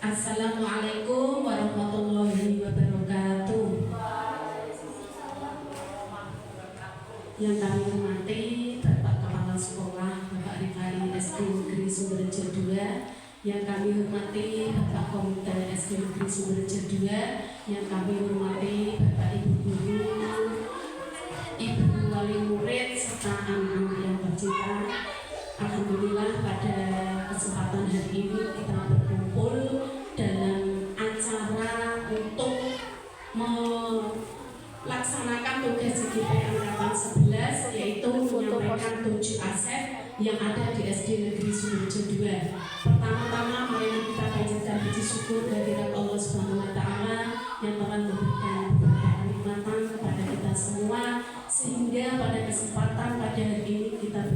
Assalamualaikum warahmatullahi wabarakatuh. Yang kami hormati Bapak Kepala Sekolah Bapak Rifai SD Negeri Sumberjo 2, yang kami hormati Bapak Komite SD Negeri Sumberjo 2, yang kami hormati Bapak Ibu Guru, Ibu Wali Murid serta anak-anak yang bercita. Alhamdulillah pada kesempatan hari ini kita berkumpul dalam acara untuk melaksanakan tugas JGP Angkatan 11, yaitu menyampaikan 7 aset yang ada di SD Negeri Sumberjo 2. Pertama-tama mari kita panjatkan puji syukur kehadirat Allah Subhanahu wa Ta'ala yang telah memberikan kenikmatan kepada kita semua, sehingga pada kesempatan pada hari ini kita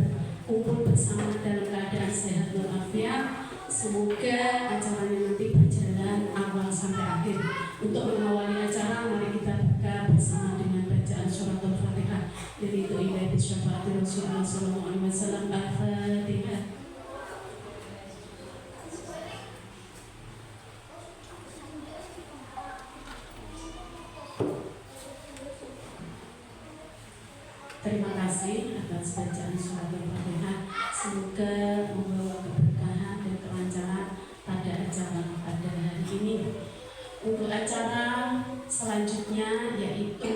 berkumpul bersama dalam keadaan sehat walafiat. Semoga acaranya nanti berjalan awal sampai akhir. Untuk mengawali acara, mari kita buka bersama dengan bacaan surat Al-Fatihah. Jadi itu ilahi syafaati Rasulullah sallallahu alaihi wasallam. Al-Fatihah. Terima kasih atas bacaan surat Al-Fatihah. Semoga membawa keberkahan dan kelancaran pada acara pada hari ini. Untuk acara selanjutnya yaitu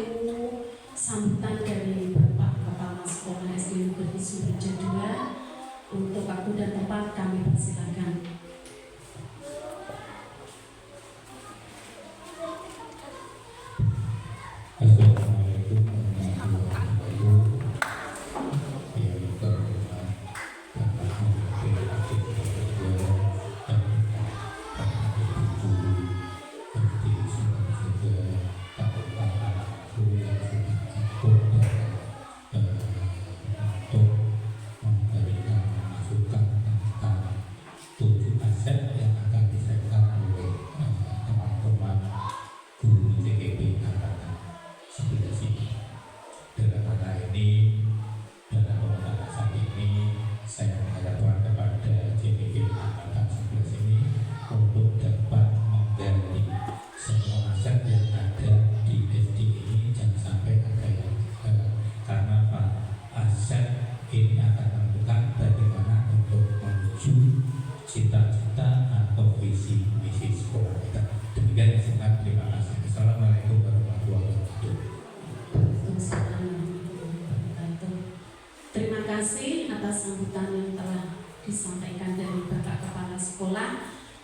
sambutan dari Bapak Kepala Sekolah SD Negeri Sumberjo 2. Untuk waktu dan tempat kami persilakan.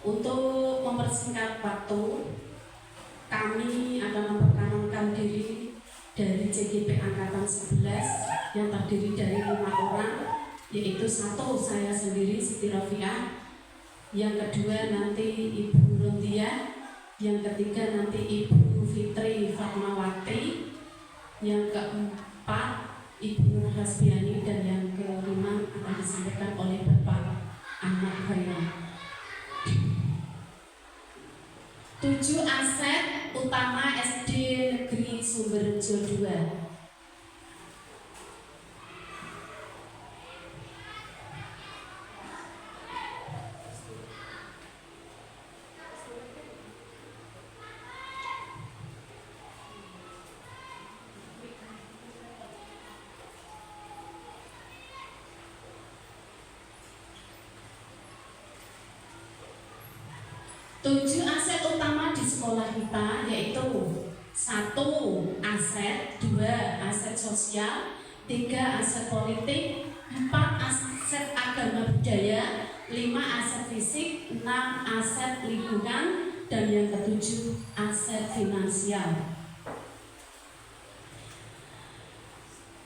Untuk mempersingkat waktu, kami akan memperkenalkan diri dari JGP Angkatan 11 yang terdiri dari 5 orang, yaitu 1 saya sendiri Siti Rofiah, yang kedua nanti Ibu Rondia, yang ketiga nanti Ibu Fitri Fatmawati, yang keempat Ibu Hasbiani, dan yang kelima akan disampaikan oleh Bapak Ahmad Khairul. 7 aset utama SD Negeri Sumberjo 2. Tujuh aset utama di sekolah kita yaitu 1 aset, 2 aset sosial, 3 aset politik, 4 aset agama budaya, 5 aset fisik, 6 aset lingkungan, dan yang ketujuh aset finansial.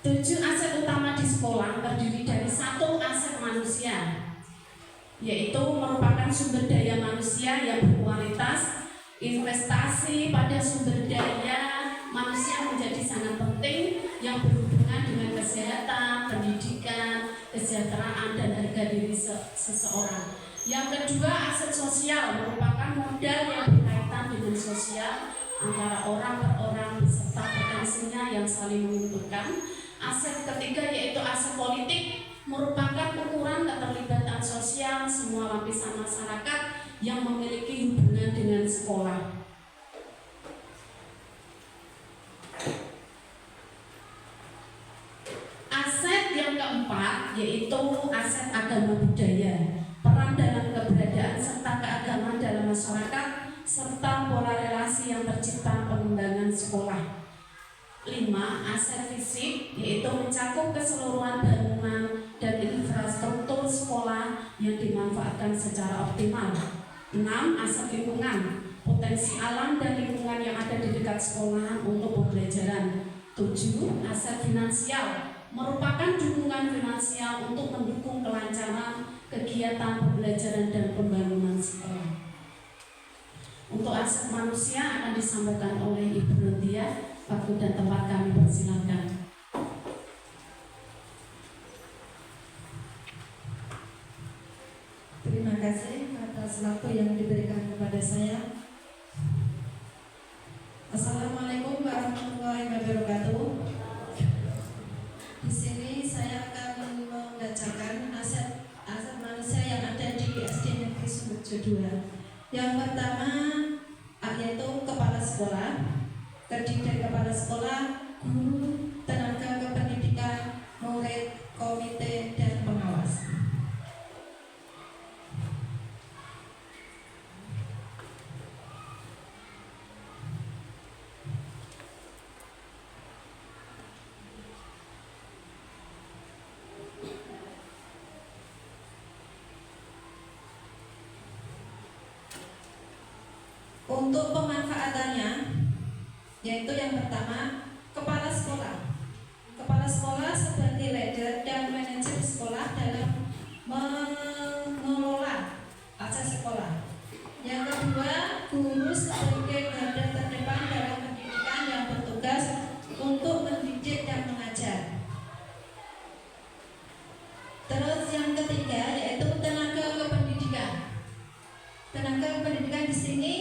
7 aset utama di sekolah terdiri dari 1 aset manusia, yaitu merupakan sumber daya manusia yang berkualitas. Investasi pada sumber daya manusia menjadi sangat penting yang berhubungan dengan kesehatan, pendidikan, kesejahteraan, dan harga diri seseorang. Yang kedua, aset sosial merupakan modal yang berkaitan dengan sosial antara orang per orang beserta potensinya yang saling menguntungkan. Aset ketiga yaitu aset politik merupakan ukuran keterlibatan sosial semua lapisan masyarakat yang memiliki hubungan dengan sekolah. Aset yang keempat yaitu aset agama budaya, peran dalam keberadaan serta keagamaan dalam masyarakat, serta pola relasi yang tercipta pengembangan sekolah. 5. Aset fisik yaitu mencakup keseluruhan bangunan dan infrastruktur sekolah yang dimanfaatkan secara optimal. 6. Aset lingkungan, potensi alam dan lingkungan yang ada di dekat sekolah untuk pembelajaran. 7. Aset finansial, merupakan dukungan finansial untuk mendukung kelancaran kegiatan pembelajaran dan pembangunan sekolah. Untuk aset manusia akan disampaikan oleh Ibu Rodia. Waktu dan tempat kami persilakan. Terima kasih atas waktu yang diberikan kepada saya. Assalamualaikum warahmatullahi wabarakatuh. Di sini saya akan membacakan aset manusia yang ada di SD Negeri Sumberjo II. Yang pertama yaitu kepala sekolah, terdiri dari kepala sekolah, guru, tenaga kependidikan, murid, komite, dan pengawas. Untuk pemanfaatannya, yaitu yang pertama, kepala sekolah. Kepala sekolah sebagai leader dan manajer sekolah dalam mengelola aset sekolah. Yang kedua, guru sebagai garda terdepan dalam pendidikan yang bertugas untuk mendidik dan mengajar. Terus yang ketiga yaitu tenaga kependidikan. Tenaga kependidikan di sini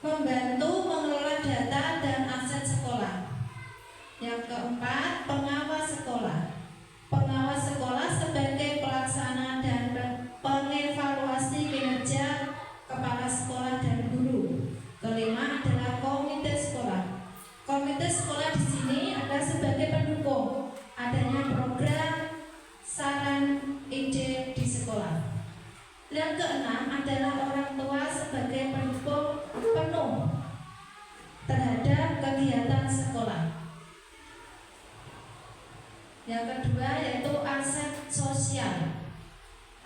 membantu mengelola data dan aset sekolah. Yang keempat, pengawas sekolah. Pengawas sekolah sebagai pelaksana dan pengevaluasi kinerja kepala sekolah dan guru. Kelima adalah komite sekolah. Komite sekolah di sini adalah sebagai pendukung adanya program, saran, ide di sekolah. Yang keenam adalah orang tua sebagai pendukung penuh terhadap kegiatan sekolah. Yang kedua yaitu aset sosial.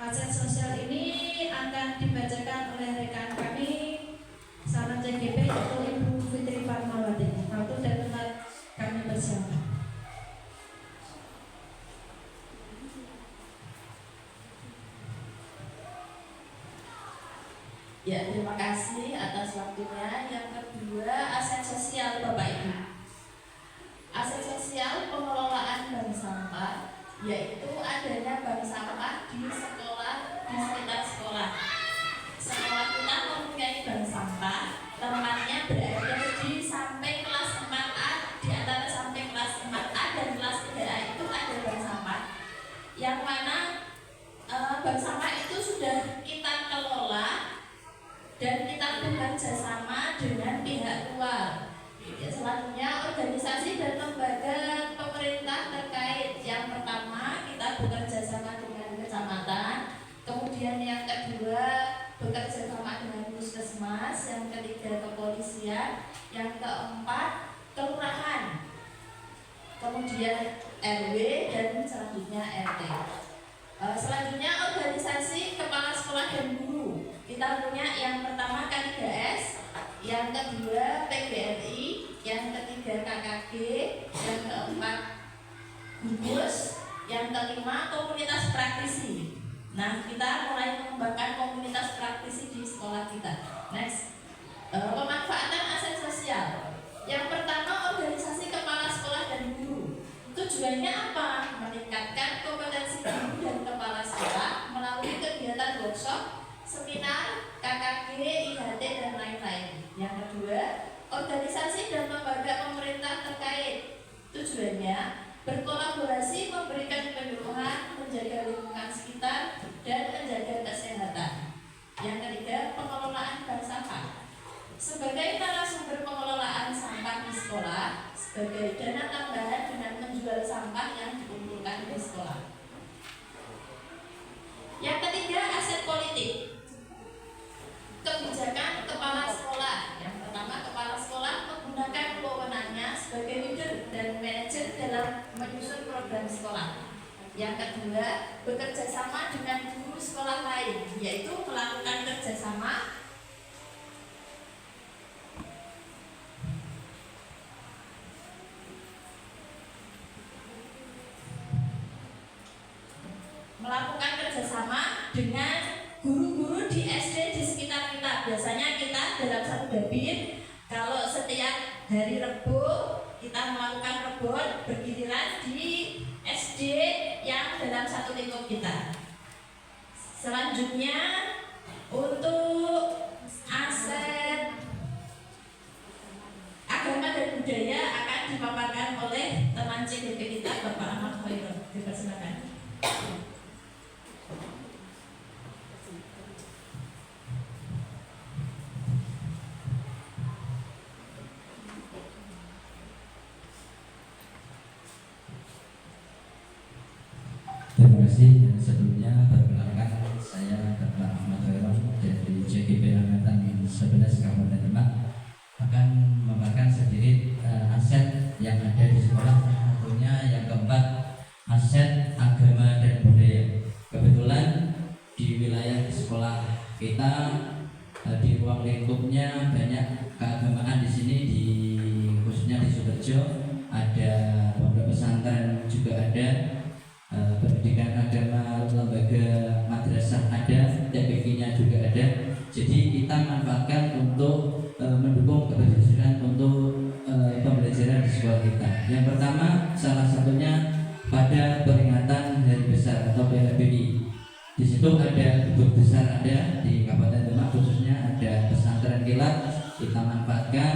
Aset sosial ini akan dibacakan oleh rekan kami Saran CGP yaitu Ibu Fitri Fatmawati. Waktu dan tempat kami persilakan. Ya, terima kasih atas waktunya. Yang kedua, aset sosial Bapak Ibu. Aset sosial pengelolaan bank sampah, yaitu adanya bank sampah di sekolah, di sekitar sekolah. Sekolah kita mempunyai bank sampah, tempatnya berada di sampai kelas 4A, di antara sampai kelas 4A dan kelas 3A itu ada bank sampah. Yang mana bank sampah itu sudah kita kelola dan kita bekerja sama dengan pihak luar. Ya, selanjutnya organisasi dan lembaga pemerintah terkait. Yang pertama kita bekerja sama dengan kecamatan, kemudian yang kedua bekerja sama dengan puskesmas, yang ketiga kepolisian, yang keempat kelurahan, kemudian RW dan selanjutnya RT. Selanjutnya organisasi kepala sekolah dan guru. Kita punya yang pertama K3S, yang kedua PGRI, yang ketiga KKG, yang keempat gugus, yang kelima komunitas praktisi. Nah, kita mulai mengembangkan komunitas praktisi di sekolah kita. Next, pemanfaatan aset sosial. Yang pertama organisasi kepala sekolah dan guru. Tujuannya apa? Meningkatkan kompetensi guru dan kepala sekolah melalui kegiatan workshop, seminar, KKG, IHT, dan lain-lain. Yang kedua, organisasi dan lembaga pemerintah terkait. Tujuannya berkolaborasi memberikan penyuluhan, menjaga lingkungan sekitar, dan menjaga kesehatan. Yang ketiga, Yang kedua, bekerja sama dengan guru sekolah lain, yaitu melakukan kerjasama dengan guru-guru di SD di sekitar kita. Biasanya kita dalam satu babin, kalau setiap hari Rebo kita melakukan rebon bergiliran di SD yang dalam satu lingkup kita. Selanjutnya untuk aset agama dan budaya akan dipaparkan oleh teman CDP kita, Bapak Ahmad Khairul. Dipersilakan. Terima kasih. Sebelumnya perkenalkan, saya Bapak Ahmad Khairul dari JGP Angkatan 11 Kabupaten Demak akan memaparkan sedikit aset yang ada di sekolah. Tentunya yang keempat, aset agama dan budaya. Kebetulan di wilayah di sekolah kita di ruang lingkupnya banyak keagamaan di sini, khususnya di Suberjo ada pondok pesantren juga ada. Pendidikan agama, lembaga madrasah ada, TPQ-nya juga ada. Jadi kita manfaatkan untuk mendukung keberhasilan untuk pembelajaran di sekolah kita. Yang pertama, salah satunya pada peringatan Hari Besar atau PHBI. Di situ ada bubur besar ada di Kabupaten Demak, khususnya ada pesantren kilat. Kita manfaatkan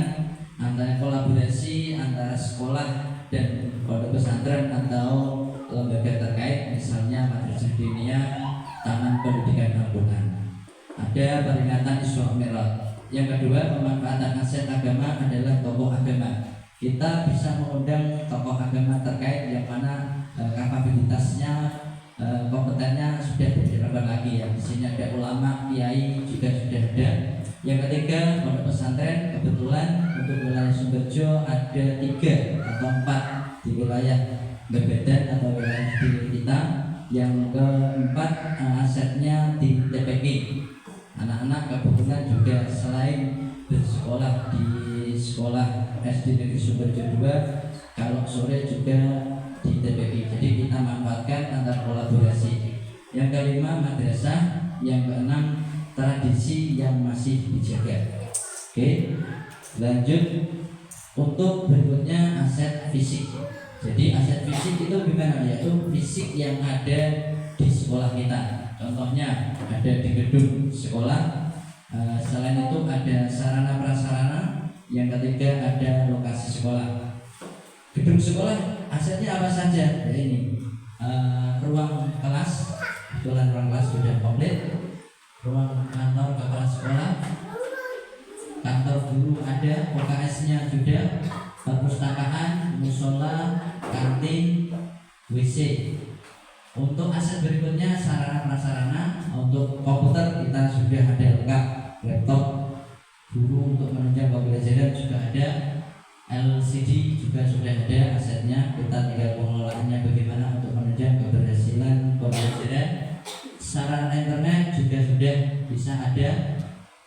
antara kolaborasi antara sekolah dan pondok pesantren atau lembaga terkait, misalnya Madrasah Diniyah, Taman Pendidikan Al-Quran. Ada peringatan Isra Mi'raj. Yang kedua, pemanfaatan aset agama adalah tokoh agama. Kita bisa mengundang tokoh agama terkait yang mana kapabilitasnya, kompetennya sudah dilakukan lagi ya. Di sini ada ulama, kiai juga sudah ada. Yang ketiga, pondok pesantren. Kebetulan untuk wilayah Suberjo ada 3 atau 4 di wilayah Bebedan atau wilayah di kita. Yang keempat, asetnya di TPQ. Anak-anak kebetulan juga selain bersekolah di sekolah SD Negeri Suberjo 2, kalau sore juga di TPQ. Jadi kita manfaatkan antar kolaborasi. Yang kelima, madrasah. Yang keenam, tradisi yang masih dijaga. Oke, lanjut untuk berikutnya aset fisik. Jadi aset fisik itu gimana? Yaitu fisik yang ada di sekolah kita. Contohnya ada di gedung sekolah. Selain itu ada sarana prasarana. Yang ketiga ada lokasi sekolah. Gedung sekolah asetnya apa saja? Ya ini ruang kelas. Kebetulan ruang kelas sudah komplit. Ruang kantor kepala sekolah, kantor guru ada, OKS-nya juga, perpustakaan, musola, kantin, WC. Untuk aset berikutnya sarana prasarana. Untuk komputer kita sudah ada lengkap, laptop guru untuk menunjang pembelajaran juga ada, LCD juga sudah ada asetnya. Kita tinggal pengelolaannya bagaimana untuk menunjang keberhasilan pembelajaran. Sarana internet juga sudah bisa ada,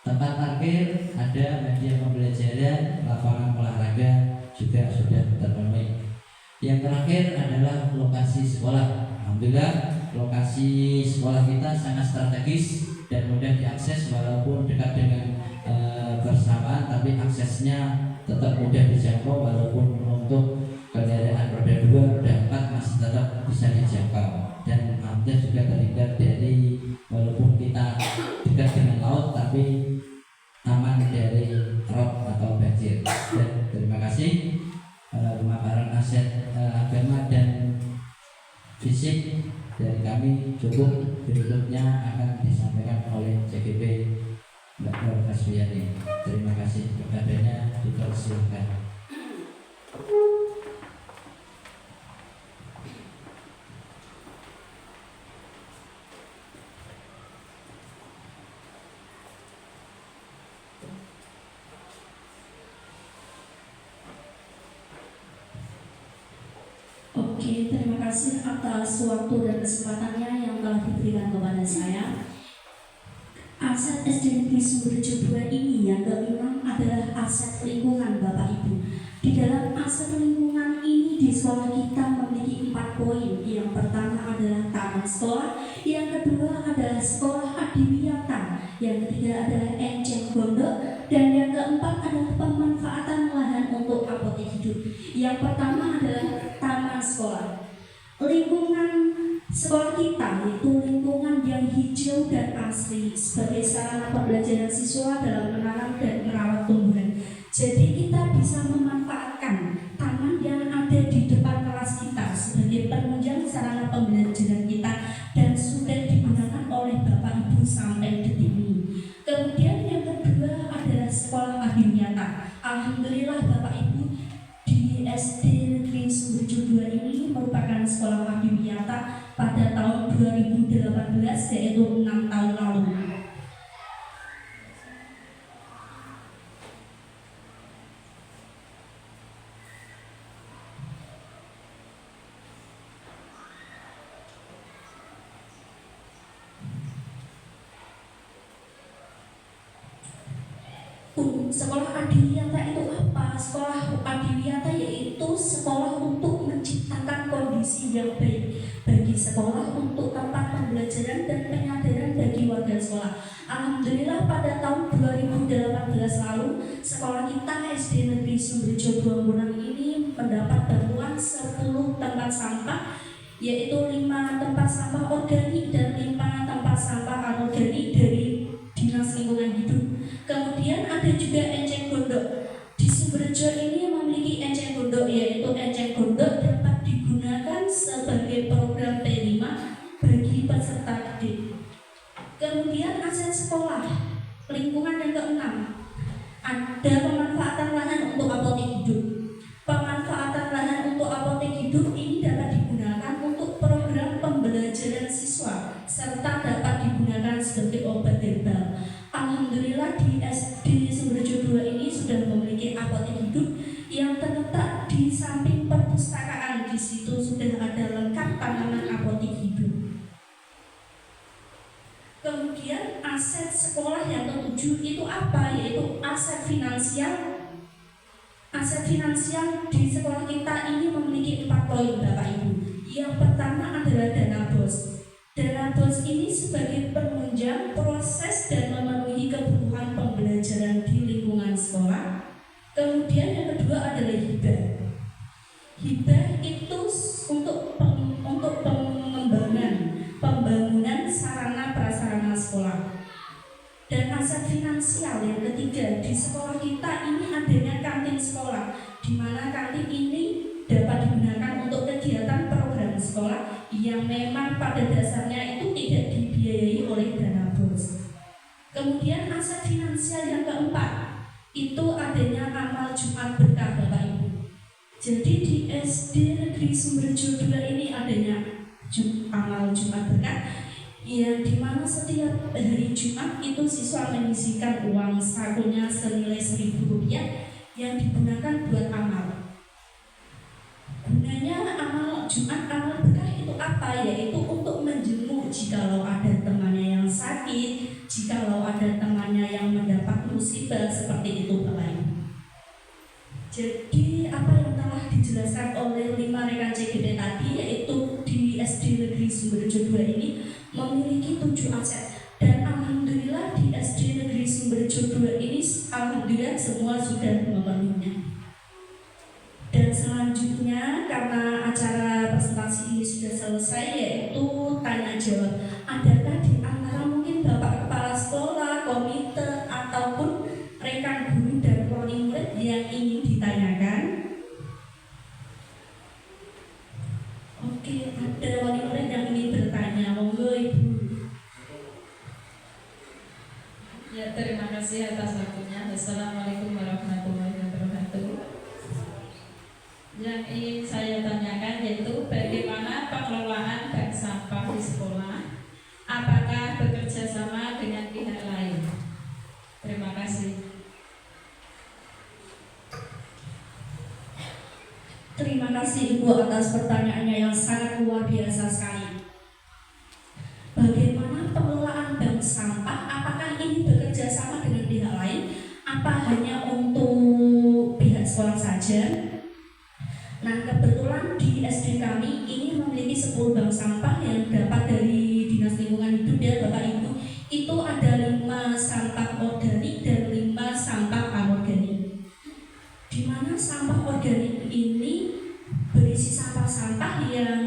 tempat parkir ada, media pembelajaran, lapangan olahraga juga sudah terpenuhi. Yang terakhir adalah lokasi sekolah. Alhamdulillah lokasi sekolah kita sangat strategis dan mudah diakses, walaupun dekat dengan bersamaan, tapi aksesnya tetap mudah dijangkau, walaupun untuk kendaraan roda 2, roda 4 masih tetap bisa dijangkau. Dan hampir juga terhindar dari, walaupun kita dekat dengan laut, tapi aman dari rob atau banjir. Dan terima kasih. Pemaparan aset agama dan fisik dari kami cukup. Berikutnya akan disampaikan oleh CGP Mbak Nur Kaswiyani. Terima kasih. Kepadanya dipersilakan. Oke, terima kasih atas waktu dan kesempatannya yang telah diberikan kepada saya. Aset SD Negeri Sumberjo 2 ini yang ke-6 adalah aset lingkungan Bapak Ibu. Di dalam aset lingkungan ini di sekolah kita memiliki 4 poin. Yang pertama adalah taman sekolah, yang kedua adalah sekolah adiwiyata, yang ketiga adalah enceng gondok, dan yang keempat adalah pemanfaatan lahan untuk apotek hidup. Yang pertama adalah taman sekolah. Lingkungan sekolah kita yaitu lingkungan yang hijau dan asri sebagai sarana pembelajaran siswa dalam menanam dan merawat tumbuhan. Jadi kita bisa memanfaatkan taman yang ada di depan kelas kita sebagai penunjang sarana pembelajaran kita dan sudah digunakan oleh Bapak Ibu sampai detik ini. Kemudian yang kedua adalah sekolah adiwiyata. Alhamdulillah Bapak Ibu, di SD Negeri Sumberjo 2 ini merupakan sekolah adiwiyata pada tahun 2018, yaitu 6 tahun lalu. Sekolah adiwiyata itu apa? Sekolah adiwiyata yaitu sekolah untuk menciptakan kondisi yang baik bagi sekolah, untuk tempat pembelajaran dan penyadaran bagi warga sekolah. Alhamdulillah pada tahun 2018 lalu sekolah kita SD Negeri Sumberjo 2 Murang ini mendapat bantuan 10 tempat sampah, yaitu 5 tempat sampah organik dan 5 tempat sampah anorganik dari Dinas Lingkungan Hidup. Kemudian ada juga enceng gondok. Di Sumberjo ini memiliki enceng gondok, yaitu enceng gondok dapat digunakan sebagai program P5 bagi peserta didik. Kemudian aset sekolah, lingkungan yang ke-6, ada pemanfaatan lahan untuk apotek hidup. Pemanfaatan lahan untuk apotek hidup ini dapat digunakan untuk program pembelajaran siswa serta dapat digunakan sebagai obat herbal. Alhamdulillah di SD Sumberjo 2 ini sudah memiliki apotek hidup yang terletak di samping perpustakaan. Di situ sudah ada lengkap tanaman apotek hidup. Kemudian aset sekolah yang ke-7 itu apa? Yaitu aset finansial. Aset finansial di sekolah kita ini memiliki 4 poin Bapak Ibu. Yang pertama adalah dana BOS. Dana BOS ini sebagai penunjang proses dan memenuhi kebutuhan pembelajaran di lingkungan sekolah. Kemudian yang kedua adalah hibah. Hibah itu untuk pembangunan sarana prasarana sekolah. Dan aset finansial yang ketiga, di sekolah kita ini adanya kantin sekolah, di mana kantin ini dapat digunakan untuk kegiatan program sekolah yang memang pada dasarnya itu tidak dibiayai oleh dana BOS. Kemudian aset finansial yang keempat itu adanya amal Jumat berkah Bapak Ibu. Jadi di SD Negeri Sumberjo 2 ini adanya amal Jumat berkah, yang dimana setiap hari Jumat itu siswa menyisihkan uang sakunya senilai Rp1.000 yang digunakan buat amal. Gunanya amal Jumat, amal berkah itu apa? Yaitu untuk menjenguk jikalau ada temannya yang sakit, jikalau ada temannya yang mendapat musibah, seperti itu Bapak Ibu. Jadi apa yang telah dijelaskan oleh 5 rekan CGP tadi, yaitu di SD Negeri Sumberjo 2 ini memiliki 7 aset, dan alhamdulillah di SD Negeri Sumberjo 2 ini alhamdulillah semua sudah memenuhinya. Dan selanjutnya karena acara presentasi ini sudah selesai, yaitu tanya jawab. Adakah di antara mungkin Bapak Kepala Sekolah, komite, ataupun rekan guru dan wali murid yang ingin ditanyakan? Oke, ada wali murid yang ingin bertanya, monggo Ibu. Ya, terima kasih atas waktunya. Assalamualaikum warahmatullahi wabarakatuh. Yang ingin saya tanyakan yaitu bagaimana pengelolaan bank sampah di sekolah? Apakah bekerja sama dengan pihak lain? Terima kasih. Terima terima kasih Ibu atas pertanyaannya yang sangat luar biasa sekali. Bagaimana pengelolaan bank sampah? Apakah ini bekerja sama dengan pihak lain? Apa hanya untuk pihak sekolah saja? Nah, kebetulan di SD kami ini memiliki 10 bank sampah yang dapat dari Dinas Lingkungan Hidup ya Bapak Ibu. Itu ada 5 sampah organik dan 5 sampah anorganik. Di mana sampah organik ini berisi sampah-sampah yang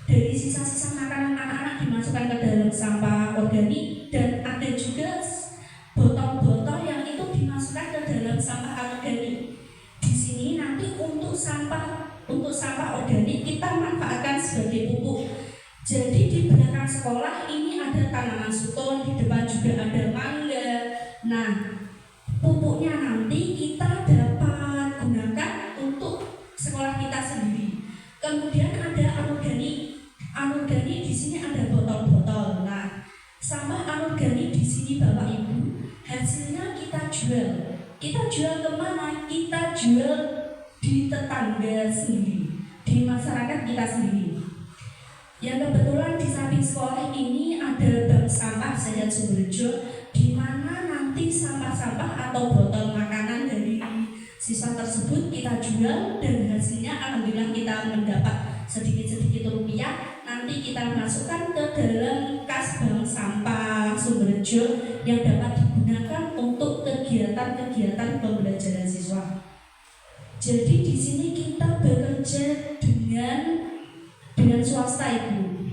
dari sisa-sisa makanan anak-anak dimasukkan ke dalam sampah organik, dan ada juga botol-botol yang itu dimasukkan ke dalam sampah anorganik. Di sini nanti untuk sampah organik kita manfaatkan sebagai pupuk. Jadi di belakang sekolah ini ada tanaman sukun, di depan juga ada mangga. Nah, pupuknya nanti kita dapat gunakan untuk sekolah kita sendiri. Kemudian ada anorganik. Anorganik di sini ada botol-botol. Nah, sampah anorganik di sini Bapak Ibu, hasilnya kita jual. Kita jual kemana? Kita jual di tetangga sendiri, di masyarakat kita sendiri. Yang kebetulan di samping sekolah ini ada bank sampah Sehat Sumberjo, di mana nanti sampah-sampah atau botol makanan dari siswa tersebut kita jual, dan hasilnya alhamdulillah kita mendapat sedikit-sedikit rupiah. Nanti kita masukkan ke dalam kas bank sampah Sumberjo yang dapat digunakan untuk kegiatan-kegiatan pembelajaran siswa. Jadi di sini kita bekerja dengan swasta Ibu.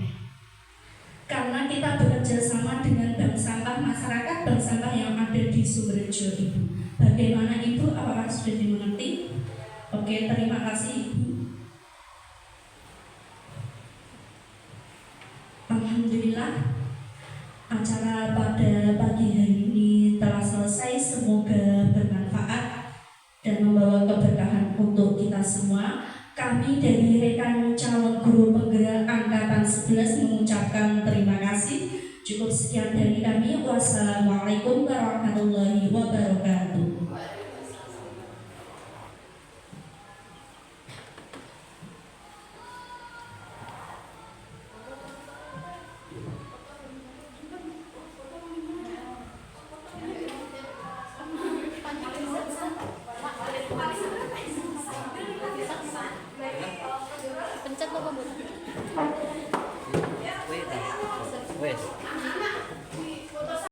Karena kita bekerja sama dengan bank sampah masyarakat, bank sampah yang ada di Sumberjo Ibu. Bagaimana Ibu? Apakah sudah dimengerti? Oke, terima kasih Ibu. Alhamdulillah, acara pada pagi hari ini telah selesai. Semoga bermanfaat dan membawa keberkahan untuk kita semua. Kami dari rekan calon guru penggerak angkatan 11 mengucapkan terima kasih. Cukup sekian dari kami. Wassalamualaikum warahmatullahi wabarakatuh. Wes.